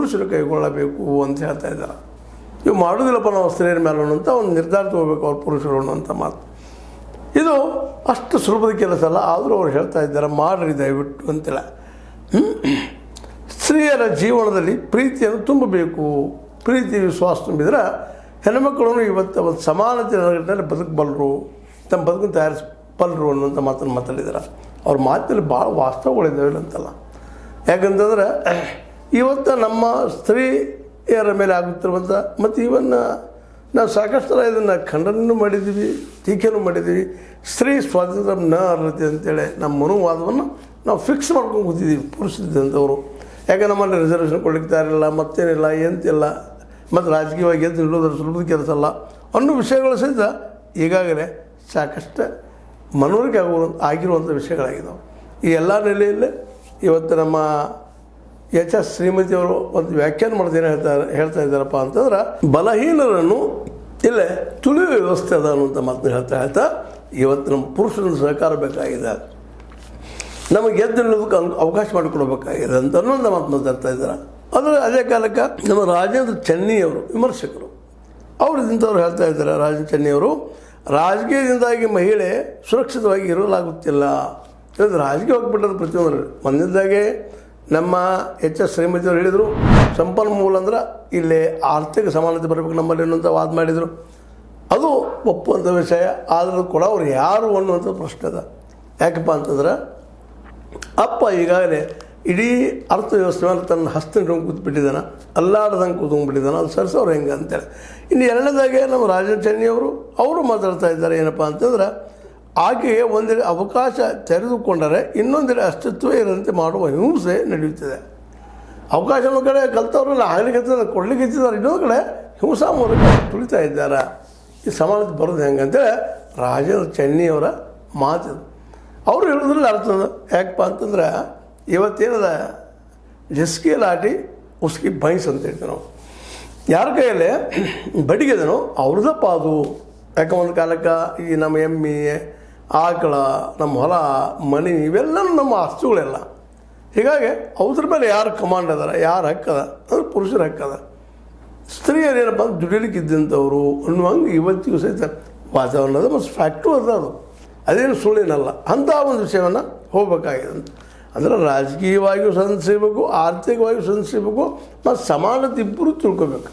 ಪುರುಷರು ಕೈಗೊಳ್ಳಬೇಕು ಅಂತ ಹೇಳ್ತಾ ಇದ್ದಾರೆ. ಇವು ಮಾಡೋದಿಲ್ಲಪ್ಪ ನಾವು ಸ್ತ್ರೀಯರ ಮೇಲೆ ಅನ್ನೋಂಥ ಒಂದು ನಿರ್ಧಾರ ತಗೋಬೇಕು ಅವ್ರು ಪುರುಷರು ಅನ್ನೋಂಥ ಮಾತು. ಇದು ಅಷ್ಟು ಸುಲಭದ ಕೆಲಸ ಅಲ್ಲ, ಆದರೂ ಅವ್ರು ಹೇಳ್ತಾ ಇದ್ದಾರೆ ಮಾಡ್ರಿ ದಯವಿಟ್ಟು ಅಂತಿಲ್ಲ. ಸ್ತ್ರೀಯರ ಜೀವನದಲ್ಲಿ ಪ್ರೀತಿಯನ್ನು ತುಂಬಬೇಕು. ಪ್ರೀತಿ ವಿಶ್ವಾಸ ತುಂಬಿದ್ರೆ ಹೆಣ್ಮಕ್ಳು ಇವತ್ತು ಒಂದು ಸಮಾನತೆ ನಿಟ್ಟಿನಲ್ಲಿ ಬದುಕಬಲ್ಲರು, ತಮ್ಮ ಬದುಕನ್ನು ತಯಾರಿಸಬಲ್ಲರು ಅನ್ನುವಂಥ ಮಾತನ್ನು ಮಾತಾಡಿದ್ದಾರೆ. ಅವ್ರ ಮಾತಿನಲ್ಲಿ ಭಾಳ ವಾಸ್ತವಗಳಿದ್ದಾವೆ ಅಂತಲ್ಲ. ಯಾಕಂತಂದ್ರೆ ಇವತ್ತು ನಮ್ಮ ಸ್ತ್ರೀಯರ ಮೇಲೆ ಆಗುತ್ತಿರುವಂಥ ಮತ್ತು ಇವನ್ನ ನಾವು ಸಾಕಷ್ಟು ಥರ ಇದನ್ನು ಖಂಡನೂ ಮಾಡಿದ್ದೀವಿ, ಟೀಕೆನೂ ಮಾಡಿದ್ದೀವಿ. ಸ್ತ್ರೀ ಸ್ವಾತಂತ್ರ್ಯ ನ ಅರ್ಹತೆ ಅಂತೇಳಿ ನಮ್ಮ ಮನುವಾದವನ್ನು ನಾವು ಫಿಕ್ಸ್ ಮಾಡ್ಕೊಂಡು ಕೂತಿದ್ದೀವಿ ಪುರುಷರಿದ್ದಂಥವರು. ಯಾಕೆ ನಮ್ಮಲ್ಲಿ ರಿಸರ್ವೇಷನ್ ಕೊಡಲಿಕ್ಕೆ ತಯಾರಿಲ್ಲ, ಮತ್ತೇನಿಲ್ಲ, ಎಂತಿಲ್ಲ, ಮತ್ತು ರಾಜಕೀಯವಾಗಿ ಎದ್ದು ನಿಲ್ಲೋದ್ರ ಸುಲಭದ ಕೆಲಸ ಅಲ್ಲ ಅನ್ನೋ ವಿಷಯಗಳು ಸಹಿತ ಈಗಾಗಲೇ ಸಾಕಷ್ಟು ಮನವರಿಕೆ ಆಗಿರುವಂಥ ವಿಷಯಗಳಾಗಿದ್ದಾವೆ. ಈ ಎಲ್ಲ ನೆಲೆಯಲ್ಲೇ ಇವತ್ತು ನಮ್ಮ ಎಚ್.ಎಸ್. ಶ್ರೀಮತಿಯವರು ಒಂದು ವ್ಯಾಖ್ಯಾನ ಮಾಡ್ದೇನೆ ಹೇಳ್ತಾ ಇದ್ದಾರಪ್ಪ ಅಂತಂದ್ರೆ, ಬಲಹೀನರನ್ನು ಇಲ್ಲೇ ತುಳಿಯುವ ವ್ಯವಸ್ಥೆ ಅದ ಅನ್ನುವಂಥ ಮಾತನ್ನು ಹೇಳ್ತಾ ಇವತ್ತು ನಮ್ಮ ಪುರುಷರ ಸಹಕಾರ ಬೇಕಾಗಿದೆ, ನಮಗೆ ಎದ್ದು ನಿಲ್ಲೋದಕ್ಕೆ ಅವಕಾಶ ಮಾಡಿಕೊಡ್ಬೇಕಾಗಿದೆ ಅಂತ ಅನ್ನೋಂಥ ಮಾತು ಮಾತಾಡ್ತಾ ಇದ್ದಾರೆ. ಆದರೆ ಅದೇ ಕಾಲಕ್ಕೆ ನಮ್ಮ ರಾಜೇಂದ್ರ ಚೆನ್ನಿಯವರು ವಿಮರ್ಶಕರು ಅವರು ಇಂಥವ್ರು ಹೇಳ್ತಾ ಇದ್ದಾರೆ. ರಾಜೇಂದ್ರ ಚೆನ್ನಿಯವರು ರಾಜಕೀಯದಿಂದಾಗಿ ಮಹಿಳೆ ಸುರಕ್ಷಿತವಾಗಿ ಇರಲಾಗುತ್ತಿಲ್ಲ. ಇವತ್ತು ರಾಜಕೀಯ ಹೋಗ್ಬಿಟ್ಟರು ಪ್ರತಿಯೊಂದು. ಒಂದನೇದಾಗೆ ನಮ್ಮ ಎಚ್.ಎಸ್. ಶ್ರೀಮತಿಯವರು ಹೇಳಿದರು, ಸಂಪನ್ಮೂಲ ಅಂದ್ರೆ ಇಲ್ಲಿ ಆರ್ಥಿಕ ಸಮಾನತೆ ಬರಬೇಕು ನಮ್ಮಲ್ಲಿ ಅನ್ನುವಂಥ ವಾದ ಮಾಡಿದರು. ಅದು ಒಪ್ಪುವಂಥ ವಿಷಯ. ಆದರೂ ಕೂಡ ಅವ್ರು ಯಾರು ಅನ್ನುವಂಥ ಪ್ರಶ್ನೆ ಅದ. ಯಾಕಪ್ಪ ಅಂತಂದ್ರೆ ಅಪ್ಪ ಈಗಾಗಲೇ ಇಡೀ ಅರ್ಥವ್ಯವಸ್ಥೆ ಮೇಲೆ ತನ್ನ ಹಸ್ತಿನ ಕೂತ್ಬಿಟ್ಟಿದ್ದಾನೆ, ಅಲ್ಲಾಡ್ದಂಗೆ ಕೂತ್ಕೊಂಡ್ಬಿಟ್ಟಿದ್ದಾನೆ. ಅದು ಸರಿಸೋರು ಹೆಂಗೆ ಅಂತೇಳಿ. ಇನ್ನು ಎರಡನೇದಾಗೆ ನಮ್ಮ ರಾಜೇಂದ್ರ ಚೆನ್ನಿಯವರು ಅವರು ಮಾತಾಡ್ತಾ ಇದ್ದಾರೆ ಏನಪ್ಪ ಅಂತಂದ್ರೆ, ಆಕೆಗೆ ಒಂದೆಡೆ ಅವಕಾಶ ತೆರೆದುಕೊಂಡರೆ ಇನ್ನೊಂದೆಡೆ ಅಸ್ತಿತ್ವ ಇರಂತೆ ಮಾಡುವ ಹಿಂಸೆ ನಡೆಯುತ್ತಿದೆ. ಅವಕಾಶ ಒಂದು ಕಡೆ ಕಲ್ತವ್ರಲ್ಲ ಆಗ್ಲಿಕ್ಕೆ ಕೊಡ್ಲಿಕ್ಕೆ ಇತ್ತಿದ್ದಾರೆ, ಇನ್ನೊಂದು ಕಡೆ ಹಿಂಸಾ ಮೂಲಕ ತುಳಿತಾ ಇದ್ದಾರೆ. ಈ ಸಮಾನತೆ ಬರೋದು ಹೆಂಗೆ ಅಂತೇಳಿ ರಾಜೇಂದ್ರ ಚೆನ್ನಿಯವರ ಮಾತಿದು. ಅವರು ಹೇಳಿದ್ರಲ್ಲಿ ಅರ್ಥ ಅದ. ಯಾಕಪ್ಪ ಅಂತಂದ್ರೆ ಇವತ್ತೇನದ ಜಸ್ಕಿ ಲಾಟಿ ಉಸ್ಕಿ ಬೈಸ್ ಅಂತ ಹೇಳ್ತೀವಿ ನಾವು. ಯಾರ ಕೈಯಲ್ಲೇ ಬಡಿಗೆದನೋ ಅವ್ರದಪ್ಪ ಅದು. ಯಾಕೆ ಒಂದು ಕಾಲಕ್ಕೆ ಈ ನಮ್ಮ ಎಮ್ಮೆ, ಆಕಳ, ನಮ್ಮ ಹೊಲ, ಮನೆ ಇವೆಲ್ಲ ನಮ್ಮ ಆಸ್ತಿಗಳೆಲ್ಲ. ಹೀಗಾಗಿ ಅವ್ರ ಮೇಲೆ ಯಾರು ಕಮಾಂಡ್ ಅದಾರ, ಯಾರು ಹಕ್ಕದ ಅಂದ್ರೆ ಪುರುಷರ ಹಕ್ಕದ. ಸ್ತ್ರೀಯರು ಏನಪ್ಪ ಅಂದ್ರೆ ದುಡಿಲಿಕ್ಕೆ ಇದ್ದಂಥವ್ರು ಅನ್ನುವಂಗೆ ಇವತ್ತಿಗೂ ಸಹಿತ ವಾತಾವರಣ ಅದ ಮತ್ತು ಫ್ಯಾಕ್ಟ್ರು ಅದ. ಅದು ಅದೇನು ಸುಳ್ಳಿನಲ್ಲ. ಅಂಥ ಒಂದು ವಿಷಯವನ್ನು ಹೋಗ್ಬೇಕಾಗಿದೆ. ಅಂದರೆ ರಾಜಕೀಯವಾಗಿಯೂ ಸಂಧಿಸಬೇಕು, ಆರ್ಥಿಕವಾಗಿಯೂ ಸಂಧಿಸಬೇಕು, ಮತ್ತು ಸಮಾನತೆ ಇಬ್ಬರು ತಿಳ್ಕೊಬೇಕು.